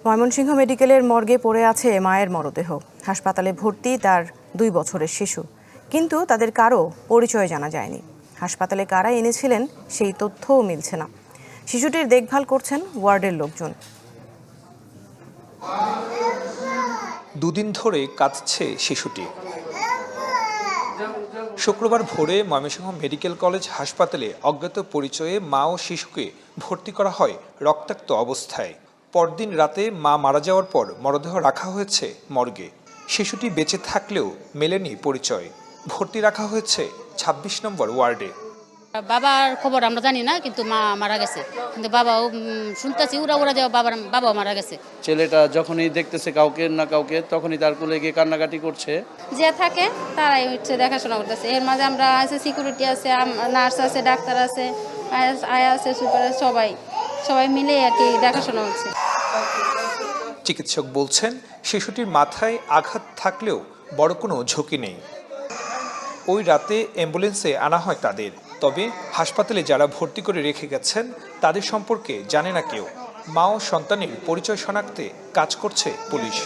ময়মনসিংহ মেডিকেলের মর্গে পড়ে আছে মায়ের মরদেহ। হাসপাতালে ভর্তি তার 2 বছরের শিশু, কিন্তু তাদের কারো পরিচয় জানা যায়নি। হাসপাতালে কারা এনেছিলেন সেই তথ্যও মিলছে না। শিশুটির দেখভাল করছেন ওয়ার্ডের লোকজন। দুদিন ধরে কাঁদছে শিশুটি। শুক্রবার ভোরে ময়মনসিংহ মেডিকেল কলেজ হাসপাতালে অজ্ঞাত পরিচয়ে মা ও শিশুকে ভর্তি করা হয় রক্তাক্ত অবস্থায়। পরদিন রাতে মা মারা যাওয়ার পর মরদেহ রাখা হয়েছে মর্গে। শিশুটি বেঁচে থাকলেও মেলেনি পরিচয়। ভর্তি রাখা হয়েছে 26 নম্বর ওয়ার্ডে। বাবার খবর আমরা জানি না, কিন্তু মা মারা গেছে। কিন্তু বাবাও শুনতেছি উড়া যে বাবাও মারা গেছে। ছেলেটা যখনই দেখতেছে কাউকে না কাউকে, তখনই তার কোলে গিয়ে কান্নাকাটি করছে। যে থাকে তারাই হচ্ছে দেখাশোনা করতেছে। এর মাঝে আমরা আছে, সিকিউরিটি আছে, নার্স আছে, ডাক্তার আছে, আয়া আছে, সুপার, সবাই মিলে আর কি দেখাশোনা হচ্ছে। চিকিৎসক বলছেন, শিশুটির মাথায় আঘাত থাকলেও বড় কোনো ঝুঁকি নেই। ওই রাতে অ্যাম্বুলেন্সে আনা হয় তাদের। তবে হাসপাতালে যারা ভর্তি করে রেখে গেছেন তাদের সম্পর্কে জানে না কেউ। মা ও সন্তানের পরিচয় শনাক্তে কাজ করছে পুলিশ।